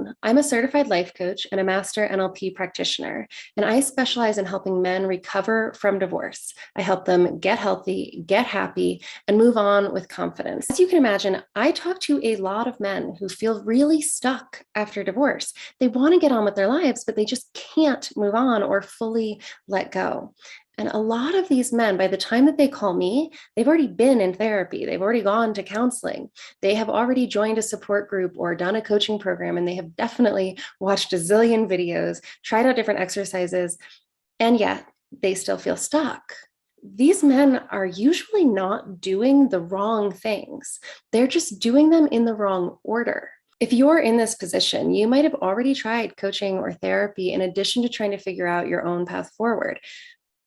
Sloan. I'm a certified life coach and a master NLP practitioner, and I specialize in helping men recover from divorce. I help them get healthy, get happy, and move on with confidence. As you can imagine, I talk to a lot of men who feel really stuck after divorce. They want to get on with their lives, but they just can't move on or fully let go. And a lot of these men, by the time that they call me, they've already been in therapy. They've already gone to counseling. They have already joined a support group or done a coaching program, and they have definitely watched a zillion videos, tried out different exercises, and yet they still feel stuck. These men are usually not doing the wrong things. They're just doing them in the wrong order. If you're in this position, you might have already tried coaching or therapy in addition to trying to figure out your own path forward.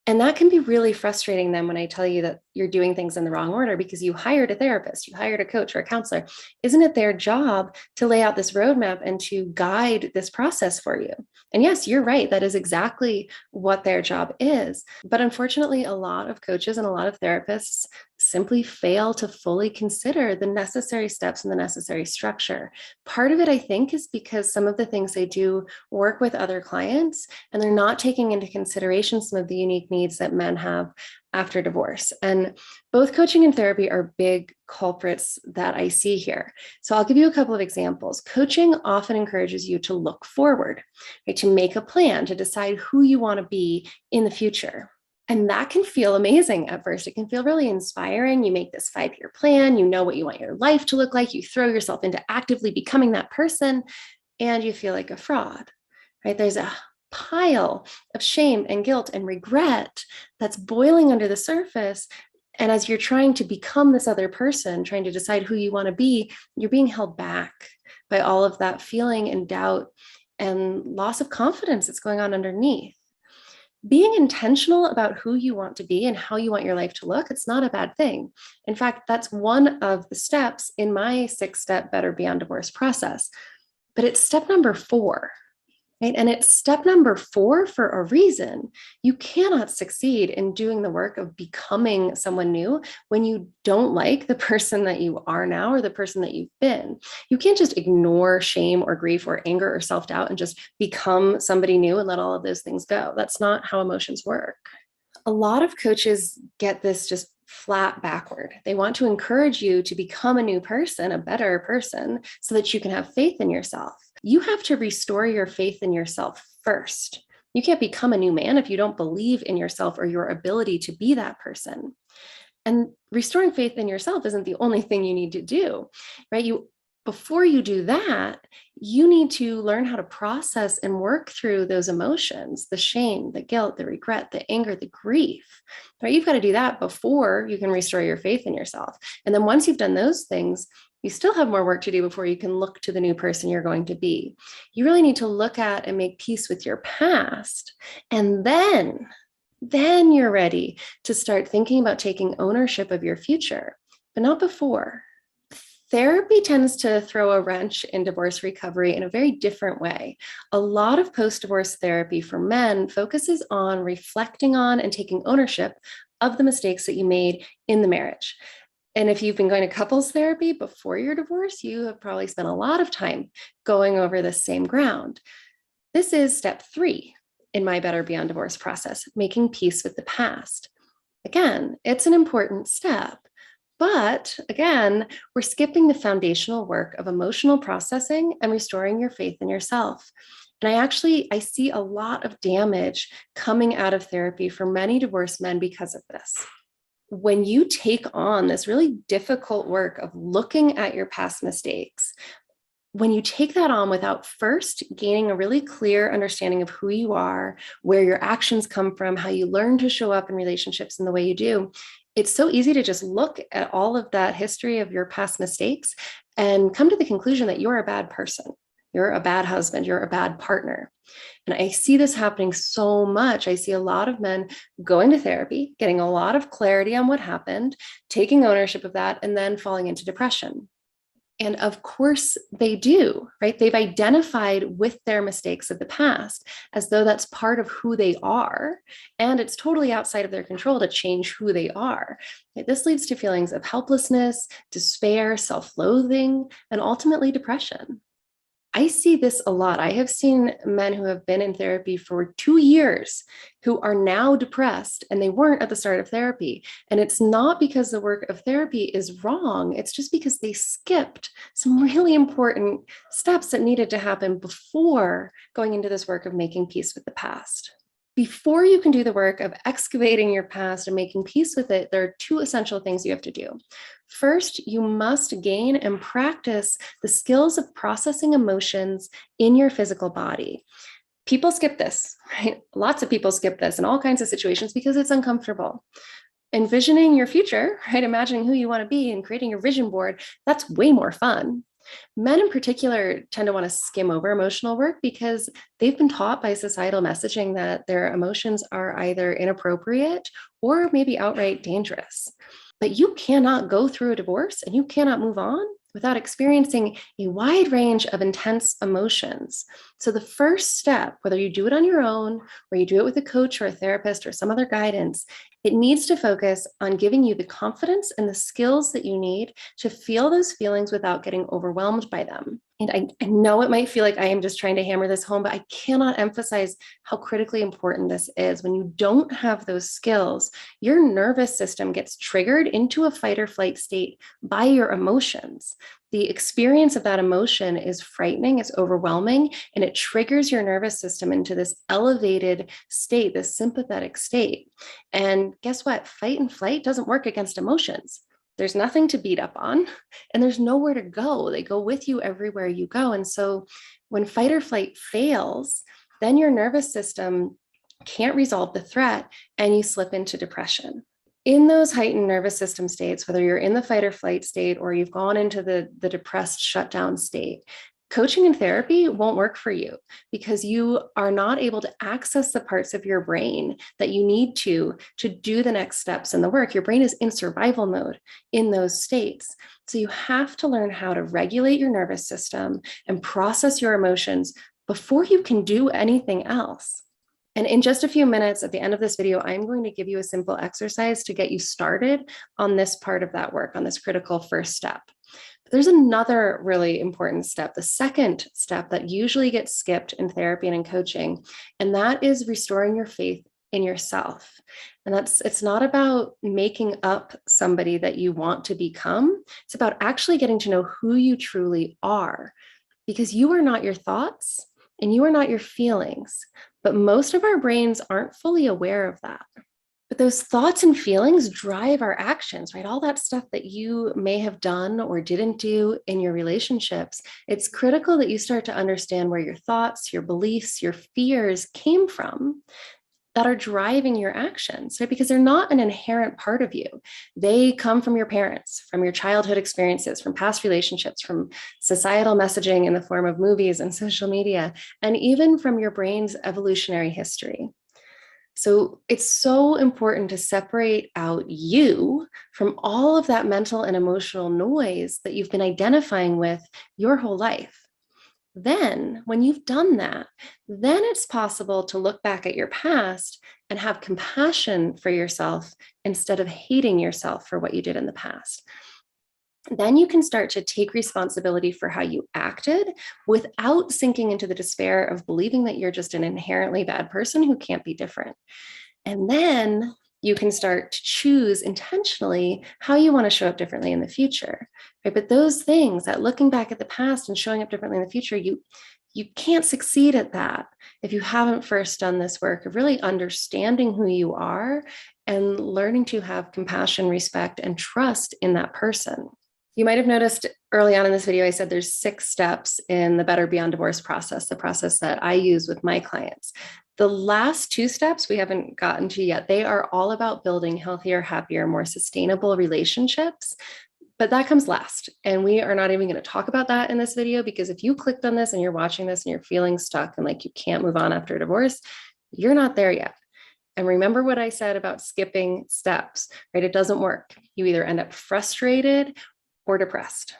And that can be really frustrating then when I tell you that you're doing things in the wrong order because you hired a therapist, you hired a coach or a counselor. Isn't it their job to lay out this roadmap and to guide this process for you? And yes, you're right. That is exactly what their job is. But unfortunately, a lot of coaches and a lot of therapists simply fail to fully consider the necessary steps and the necessary structure. Part of it, I think, is because some of the things they do work with other clients and they're not taking into consideration some of the unique needs that men have after divorce. And both coaching and therapy are big culprits that I see here. So I'll give you a couple of examples. Coaching often encourages you to look forward, right? To make a plan, to decide who you want to be in the future. And that can feel amazing at first. It can feel really inspiring. You make this 5-year plan, you know what you want your life to look like, you throw yourself into actively becoming that person, and you feel like a fraud, right? There's a pile of shame and guilt and regret that's boiling under the surface. And as you're trying to become this other person, trying to decide who you want to be, you're being held back by all of that feeling and doubt and loss of confidence that's going on underneath. Being intentional about who you want to be and how you want your life to look, it's not a bad thing. In fact, that's one of the steps in my 6-step Better Beyond Divorce process. But it's step number 4. Right? And it's step number 4 for a reason. You cannot succeed in doing the work of becoming someone new when you don't like the person that you are now or the person that you've been. You can't just ignore shame or grief or anger or self-doubt and just become somebody new and let all of those things go. That's not how emotions work. A lot of coaches get this just flat backward. They want to encourage you to become a new person, a better person, so that you can have faith in yourself. You have to restore your faith in yourself first. You can't become a new man if you don't believe in yourself or your ability to be that person. And restoring faith in yourself isn't the only thing you need to do, right? Before you do that, you need to learn how to process and work through those emotions, the shame, the guilt, the regret, the anger, the grief, right? You've got to do that before you can restore your faith in yourself. And then once you've done those things, you still have more work to do before you can look to the new person you're going to be. You really need to look at and make peace with your past. And then you're ready to start thinking about taking ownership of your future, but not before. Therapy tends to throw a wrench in divorce recovery in a very different way. A lot of post-divorce therapy for men focuses on reflecting on and taking ownership of the mistakes that you made in the marriage. And if you've been going to couples therapy before your divorce, you have probably spent a lot of time going over the same ground. This is step 3 in my Better Beyond Divorce process, making peace with the past. Again, it's an important step. But again, we're skipping the foundational work of emotional processing and restoring your faith in yourself. And I see a lot of damage coming out of therapy for many divorced men because of this. When you take on this really difficult work of looking at your past mistakes, when you take that on without first gaining a really clear understanding of who you are, where your actions come from, how you learn to show up in relationships in the way you do, it's so easy to just look at all of that history of your past mistakes and come to the conclusion that you're a bad person. You're a bad husband. You're a bad partner. And I see this happening so much. I see a lot of men going to therapy, getting a lot of clarity on what happened, taking ownership of that, and then falling into depression. And of course they do, right? They've identified with their mistakes of the past as though that's part of who they are. And it's totally outside of their control to change who they are. This leads to feelings of helplessness, despair, self-loathing, and ultimately depression. I see this a lot. I have seen men who have been in therapy for 2 years who are now depressed and they weren't at the start of therapy. And it's not because the work of therapy is wrong. It's just because they skipped some really important steps that needed to happen before going into this work of making peace with the past. Before you can do the work of excavating your past and making peace with it, there are two essential things you have to do. First, you must gain and practice the skills of processing emotions in your physical body. People skip this, right? Lots of people skip this in all kinds of situations because it's uncomfortable. Envisioning your future, right? Imagining who you want to be and creating your vision board, that's way more fun. Men in particular tend to want to skim over emotional work because they've been taught by societal messaging that their emotions are either inappropriate or maybe outright dangerous. But you cannot go through a divorce and you cannot move on without experiencing a wide range of intense emotions. So the first step, whether you do it on your own or you do it with a coach or a therapist or some other guidance, it needs to focus on giving you the confidence and the skills that you need to feel those feelings without getting overwhelmed by them. And I know it might feel like I am just trying to hammer this home, but I cannot emphasize how critically important this is. When you don't have those skills, your nervous system gets triggered into a fight or flight state by your emotions. The experience of that emotion is frightening, it's overwhelming, and it triggers your nervous system into this elevated state, this sympathetic state. And guess what? Fight and flight doesn't work against emotions. There's nothing to beat up on, and there's nowhere to go. They go with you everywhere you go. And so when fight or flight fails, then your nervous system can't resolve the threat and you slip into depression. In those heightened nervous system states, whether you're in the fight or flight state or you've gone into the depressed shutdown state, coaching and therapy won't work for you because you are not able to access the parts of your brain that you need to do the next steps in the work. Your brain is in survival mode in those states. So you have to learn how to regulate your nervous system and process your emotions before you can do anything else. And in just a few minutes at the end of this video, I'm going to give you a simple exercise to get you started on this part of that work, on this critical first step. But there's another really important step, the second step that usually gets skipped in therapy and in coaching, and that is restoring your faith in yourself. And it's not about making up somebody that you want to become. It's about actually getting to know who you truly are, because you are not your thoughts and you are not your feelings. But most of our brains aren't fully aware of that. But those thoughts and feelings drive our actions, right? All that stuff that you may have done or didn't do in your relationships. It's critical that you start to understand where your thoughts, your beliefs, your fears came from that are driving your actions, right? Because they're not an inherent part of you. They come from your parents, from your childhood experiences, from past relationships, from societal messaging in the form of movies and social media, and even from your brain's evolutionary history. So it's so important to separate out you from all of that mental and emotional noise that you've been identifying with your whole life. Then, when you've done that, then it's possible to look back at your past and have compassion for yourself instead of hating yourself for what you did in the past. Then you can start to take responsibility for how you acted without sinking into the despair of believing that you're just an inherently bad person who can't be different. And then you can start to choose intentionally how you want to show up differently in the future, right? But those things, that looking back at the past and showing up differently in the future, you can't succeed at that if you haven't first done this work of really understanding who you are and learning to have compassion, respect, and trust in that person. You might have noticed early on in this video, I said there's 6 steps in the Better Beyond Divorce process, the process that I use with my clients. The last 2 steps we haven't gotten to yet. They are all about building healthier, happier, more sustainable relationships, but that comes last. And we are not even going to talk about that in this video, because if you clicked on this and you're watching this and you're feeling stuck and like you can't move on after a divorce, you're not there yet. And remember what I said about skipping steps, right? It doesn't work. You either end up frustrated or depressed.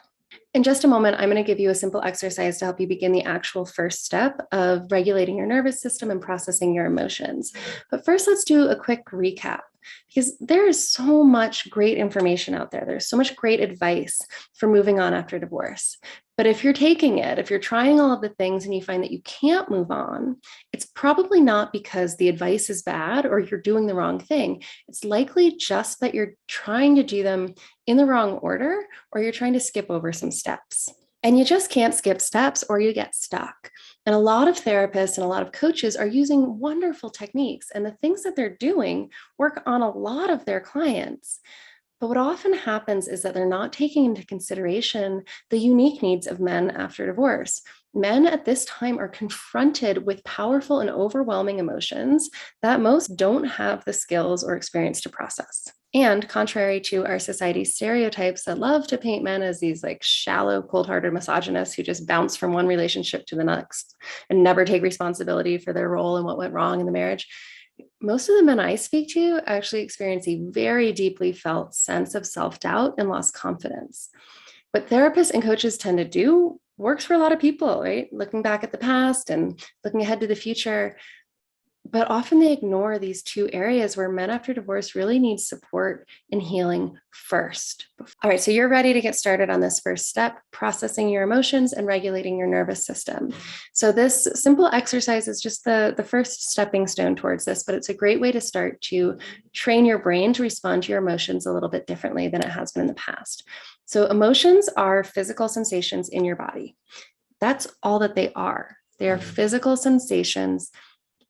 In just a moment, I'm going to give you a simple exercise to help you begin the actual first step of regulating your nervous system and processing your emotions. But first, let's do a quick recap. because there is so much great information out there. There's so much great advice for moving on after divorce. But if you're taking it, if you're trying all of the things and you find that you can't move on, it's probably not because the advice is bad or you're doing the wrong thing. It's likely just that you're trying to do them in the wrong order, or you're trying to skip over some steps. And you just can't skip steps or you get stuck. And a lot of therapists and a lot of coaches are using wonderful techniques, and the things that they're doing work on a lot of their clients. But what often happens is that they're not taking into consideration the unique needs of men after divorce. Men at this time are confronted with powerful and overwhelming emotions that most don't have the skills or experience to process. And contrary to our society's stereotypes that love to paint men as these like shallow, cold-hearted misogynists who just bounce from one relationship to the next and never take responsibility for their role and what went wrong in the marriage, most of the men I speak to actually experience a very deeply felt sense of self-doubt and lost confidence. What therapists and coaches tend to do works for a lot of people, right? Looking back at the past and looking ahead to the future. But often they ignore these two areas where men after divorce really need support and healing first. All right, so you're ready to get started on this first step, processing your emotions and regulating your nervous system. So this simple exercise is just the first stepping stone towards this, but it's a great way to start to train your brain to respond to your emotions a little bit differently than it has been in the past. So emotions are physical sensations in your body. That's all that they are. They are physical sensations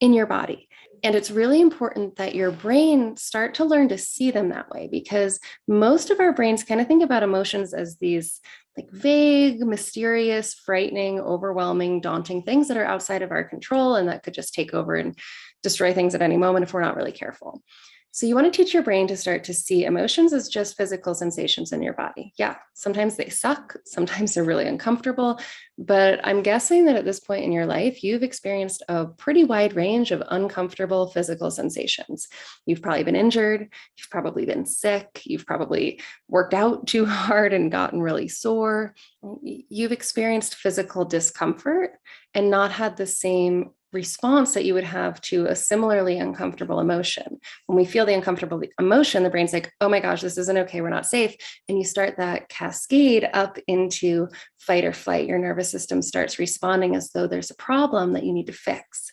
in your body. And it's really important that your brain start to learn to see them that way, because most of our brains kind of think about emotions as these like vague, mysterious, frightening, overwhelming, daunting things that are outside of our control and that could just take over and destroy things at any moment if we're not really careful. So you want to teach your brain to start to see emotions as just physical sensations in your body. Yeah, sometimes they suck, sometimes they're really uncomfortable, but I'm guessing that at this point in your life, you've experienced a pretty wide range of uncomfortable physical sensations. You've probably been injured, you've probably been sick, you've probably worked out too hard and gotten really sore. You've experienced physical discomfort and not had the same response that you would have to a similarly uncomfortable emotion. When we feel the uncomfortable emotion, the brain's like, oh my gosh, this isn't okay, we're not safe. And you start that cascade up into fight or flight. Your nervous system starts responding as though there's a problem that you need to fix.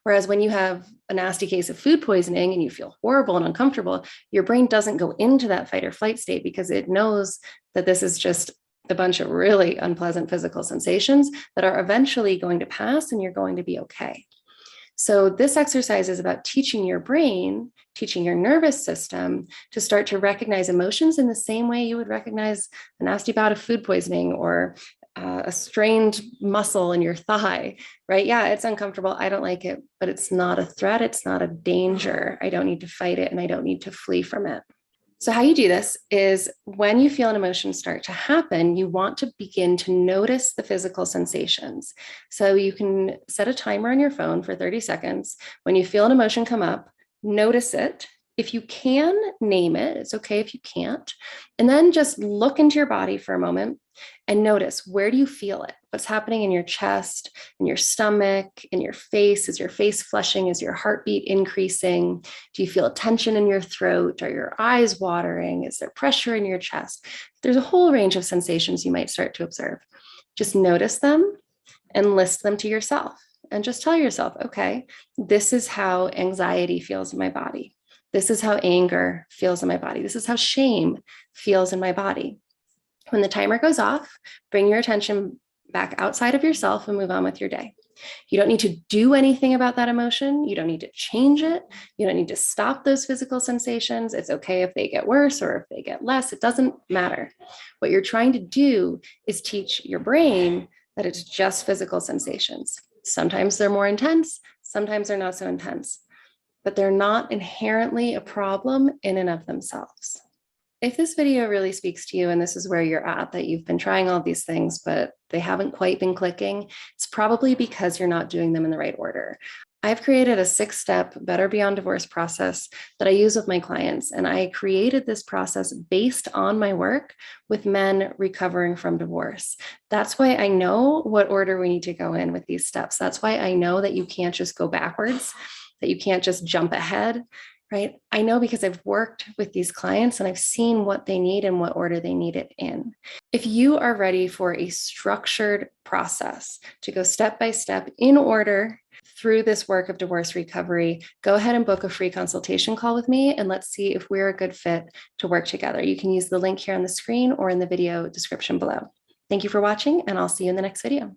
Whereas when you have a nasty case of food poisoning and you feel horrible and uncomfortable, your brain doesn't go into that fight or flight state because it knows that this is just a bunch of really unpleasant physical sensations that are eventually going to pass and you're going to be okay. So this exercise is about teaching your brain, teaching your nervous system to start to recognize emotions in the same way you would recognize a nasty bout of food poisoning or a strained muscle in your thigh, right? Yeah, it's uncomfortable. I don't like it, but it's not a threat. It's not a danger. I don't need to fight it and I don't need to flee from it. So how you do this is when you feel an emotion start to happen, you want to begin to notice the physical sensations. So you can set a timer on your phone for 30 seconds. When you feel an emotion come up, notice it. If you can, name it. It's okay if you can't. And then just look into your body for a moment and notice, where do you feel it? What's happening in your chest, in your stomach, in your face? Is your face flushing? Is your heartbeat increasing? Do you feel a tension in your throat? Are your eyes watering? Is there pressure in your chest? There's a whole range of sensations you might start to observe. Just notice them and list them to yourself. And just tell yourself, okay, this is how anxiety feels in my body. This is how anger feels in my body. This is how shame feels in my body. When the timer goes off, bring your attention back outside of yourself and move on with your day. You don't need to do anything about that emotion. You don't need to change it. You don't need to stop those physical sensations. It's okay if they get worse or if they get less. It doesn't matter. What you're trying to do is teach your brain that it's just physical sensations. Sometimes they're more intense. Sometimes they're not so intense, but they're not inherently a problem in and of themselves. If this video really speaks to you and this is where you're at, that you've been trying all these things, but they haven't quite been clicking, it's probably because you're not doing them in the right order. I've created a 6-step Better Beyond Divorce process that I use with my clients. And I created this process based on my work with men recovering from divorce. That's why I know what order we need to go in with these steps. That's why I know that you can't just go backwards, that you can't just jump ahead. right? I know because I've worked with these clients and I've seen what they need and what order they need it in. If you are ready for a structured process to go step by step in order through this work of divorce recovery, go ahead and book a free consultation call with me, and let's see if we're a good fit to work together. You can use the link here on the screen or in the video description below. Thank you for watching, and I'll see you in the next video.